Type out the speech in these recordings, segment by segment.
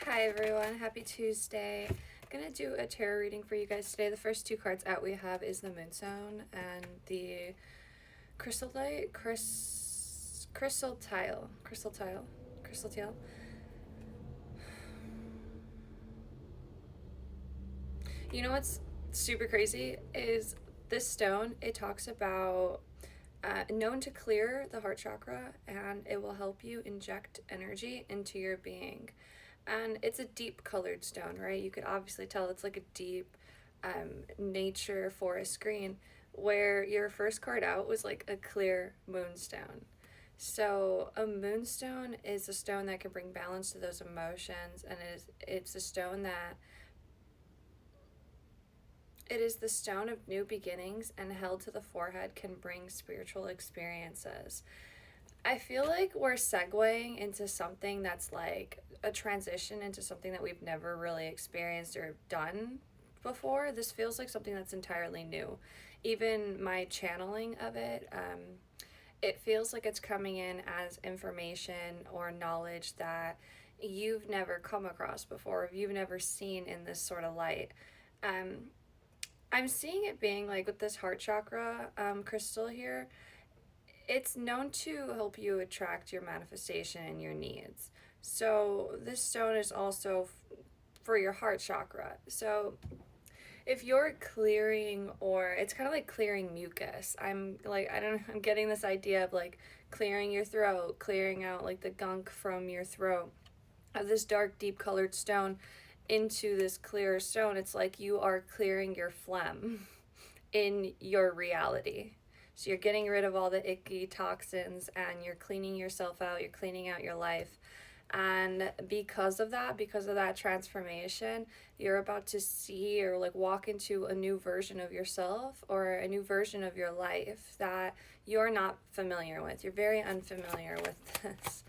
Hi everyone, happy Tuesday. I'm gonna do a tarot reading for you guys today. The first two cards out we have is the Moonstone and the Crystal Light, Crystal Tile. You know what's super crazy is this stone, it talks about known to clear the heart chakra, and it will help you inject energy into your being. And it's a deep colored stone, right? You could obviously tell it's like a deep nature forest green, where your first card out was like a clear moonstone. So a moonstone is a stone that can bring balance to those emotions, and it's a stone that it is the stone of new beginnings, and held to the forehead can bring spiritual experiences. I feel like we're segueing into something that's like a transition into something that we've never really experienced or done before. This feels like something that's entirely new. Even my channeling of it, it feels like it's coming in as information or knowledge that you've never come across before, you've never seen in this sort of light. Um, I'm seeing it being like with this heart chakra crystal here, it's known to help you attract your manifestation and your needs. So this stone is also for your heart chakra. So if you're clearing, or it's kind of like clearing mucus. I'm getting this idea of like clearing your throat, clearing out like the gunk from your throat. Of this dark, deep colored stone into this clear stone, it's like you are clearing your phlegm in your reality. So you're getting rid of all the icky toxins, and you're cleaning yourself out, you're cleaning out your life. And because of that transformation, you're about to see or like walk into a new version of yourself, or a new version of your life that you're not familiar with. You're very unfamiliar with this.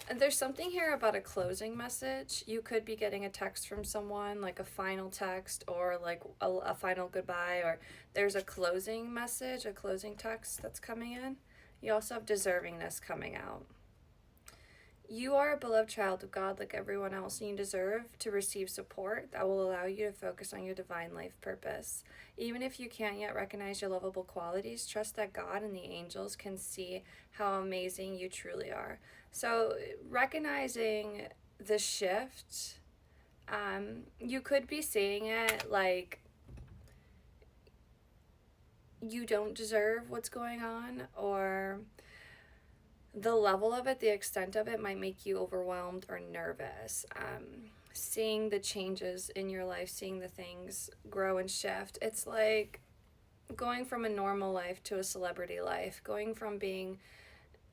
And there's something here about a closing message. You could be getting a text from someone, like a final text, or like a final goodbye, or there's a closing message, a closing text that's coming in. You also have deservingness coming out. You are a beloved child of God like everyone else, and you deserve to receive support that will allow you to focus on your divine life purpose. Even if you can't yet recognize your lovable qualities, trust that God and the angels can see how amazing you truly are. So recognizing the shift, you could be seeing it like you don't deserve what's going on, or the level of it, the extent of it might make you overwhelmed or nervous. Seeing the changes in your life, seeing the things grow and shift. It's like going from a normal life to a celebrity life, going from being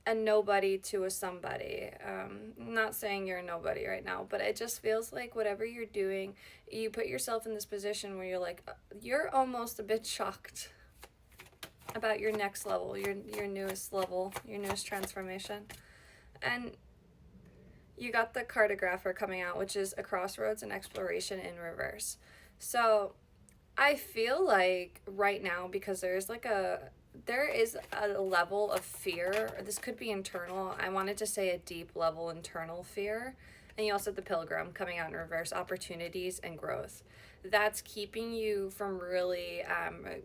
a nobody to a somebody. I'm not saying you're a nobody right now, but it just feels like whatever you're doing, you put yourself in this position where you're like, you're almost a bit shocked about your next level, your newest level, your newest transformation. And you got the cartographer coming out, which is a crossroads and exploration in reverse. So I feel like right now, because there is a level of fear. This could be internal. I wanted to say a deep level internal fear. And you also have the pilgrim coming out in reverse, opportunities and growth. That's keeping you from really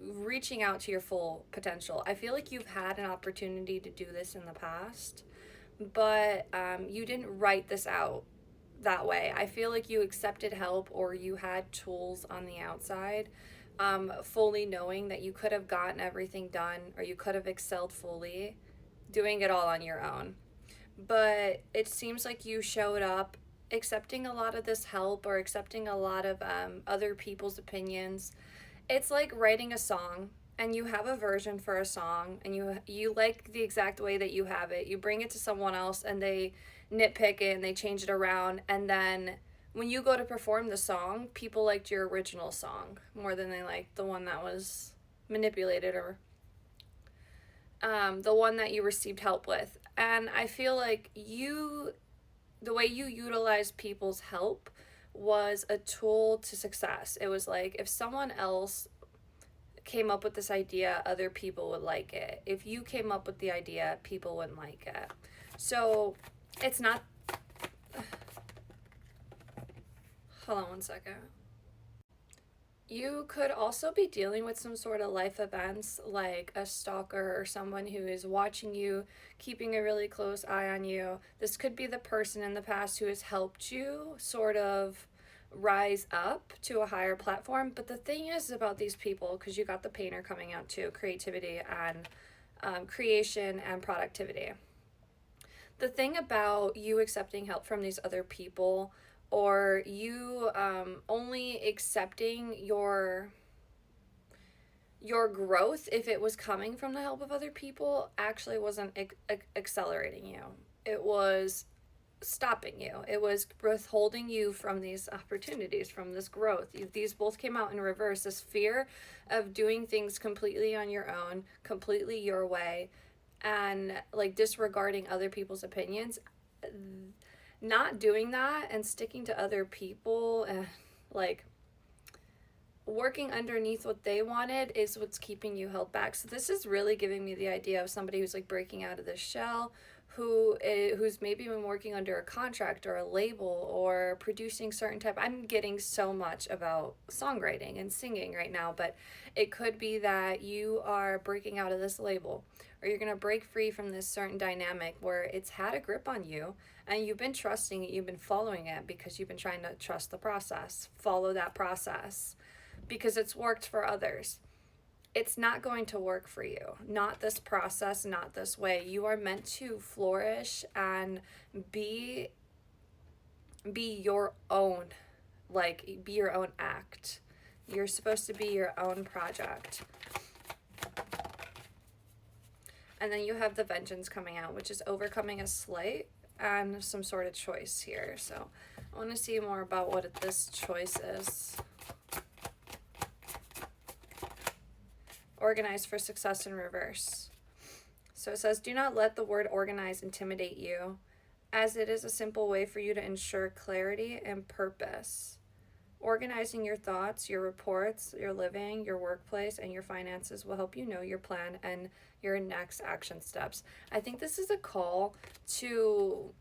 reaching out to your full potential. I feel like you've had an opportunity to do this in the past, but you didn't write this out that way. I feel like you accepted help, or you had tools on the outside, fully knowing that you could have gotten everything done, or you could have excelled fully doing it all on your own. But it seems like you showed up accepting a lot of this help, or accepting a lot of other people's opinions. It's like writing a song, and you have a version for a song, and you like the exact way that you have it. You bring it to someone else, and they nitpick it and they change it around, and then when you go to perform the song, people liked your original song more than they liked the one that was manipulated, or the one that you received help with. And I feel like the way you utilize people's help was a tool to success. It was like, if someone else came up with this idea, other people would like it. If you came up with the idea, people wouldn't like it. So it's not, hold on one second. You could also be dealing with some sort of life events like a stalker or someone who is watching you, keeping a really close eye on you. This could be the person in the past who has helped you sort of rise up to a higher platform. But the thing is about these people, because you got the painter coming out too, creativity and creation and productivity. The thing about you accepting help from these other people, or you only accepting your growth if it was coming from the help of other people, actually wasn't accelerating you. It was stopping you. It was withholding you from these opportunities, from this growth. These both came out in reverse. This fear of doing things completely on your own, completely your way, and like disregarding other people's opinions. Not doing that and sticking to other people and like working underneath what they wanted is what's keeping you held back. So this is really giving me the idea of somebody who's like breaking out of this shell, who's maybe been working under a contract or a label or producing certain type. I'm getting so much about songwriting and singing right now, but it could be that you are breaking out of this label, or you're going to break free from this certain dynamic where it's had a grip on you and you've been trusting it, you've been following it because you've been trying to trust the process, follow that process because it's worked for others. It's not going to work for you. Not this process, not this way. You are meant to flourish and be your own, like be your own act. You're supposed to be your own project. And then you have the vengeance coming out, which is overcoming a slight and some sort of choice here. So I want to see more about what this choice is. Organize for success in reverse. So it says, do not let the word organize intimidate you, as it is a simple way for you to ensure clarity and purpose. Organizing your thoughts, your reports, your living, your workplace, and your finances will help you know your plan and your next action steps. I think this is a call to,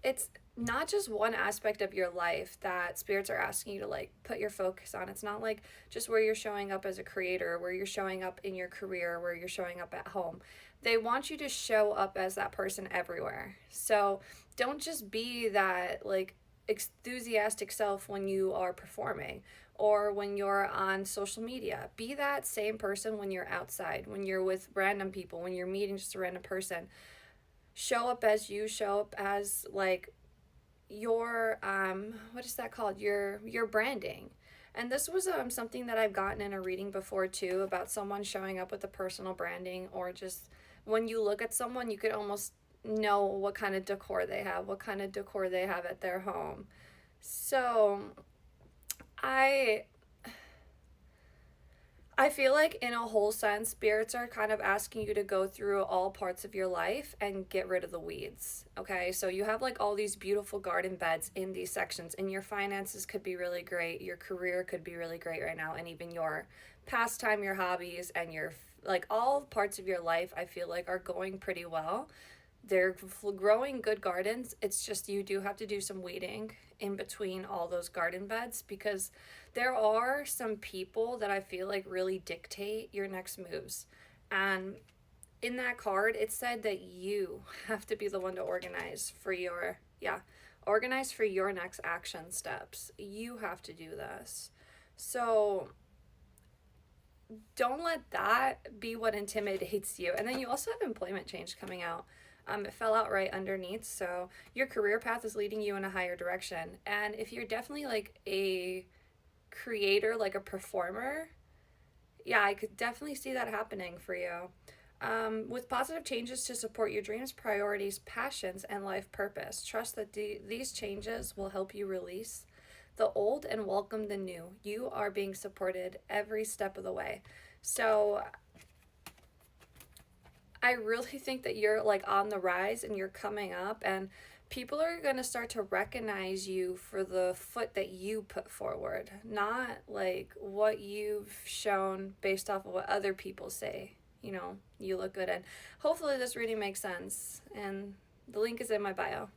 it's not just one aspect of your life that spirits are asking you to like put your focus on. It's not like just where you're showing up as a creator, where you're showing up in your career, where you're showing up at home. They want you to show up as that person everywhere. So don't just be that like enthusiastic self when you are performing or when you're on social media. Be that same person when you're outside, when you're with random people, when you're meeting just a random person. Show up as you, show up as like your what is that called, your branding. And this was something that I've gotten in a reading before too, about someone showing up with a personal branding, or just when you look at someone you could almost know what kind of decor they have, at their home. So I feel like in a whole sense, spirits are kind of asking you to go through all parts of your life and get rid of the weeds. Okay, so you have like all these beautiful garden beds in these sections, and your finances could be really great, your career could be really great right now, and even your pastime, your hobbies, and your like all parts of your life I feel like are going pretty well. They're growing good gardens. It's just you do have to do some weeding in between all those garden beds, because there are some people that I feel like really dictate your next moves. And in that card, it said that you have to be the one to organize for your, organize for your next action steps. You have to do this. So don't let that be what intimidates you. And then you also have employment change coming out. It fell out right underneath, so your career path is leading you in a higher direction. And if you're definitely like a creator, like a performer, I could definitely see that happening for you. With positive changes to support your dreams, priorities, passions, and life purpose. Trust that these changes will help you release the old and welcome the new. You are being supported every step of the way. So I really think that you're like on the rise and you're coming up, and people are going to start to recognize you for the foot that you put forward, not like what you've shown based off of what other people say, you look good in. Hopefully this reading makes sense, and the link is in my bio.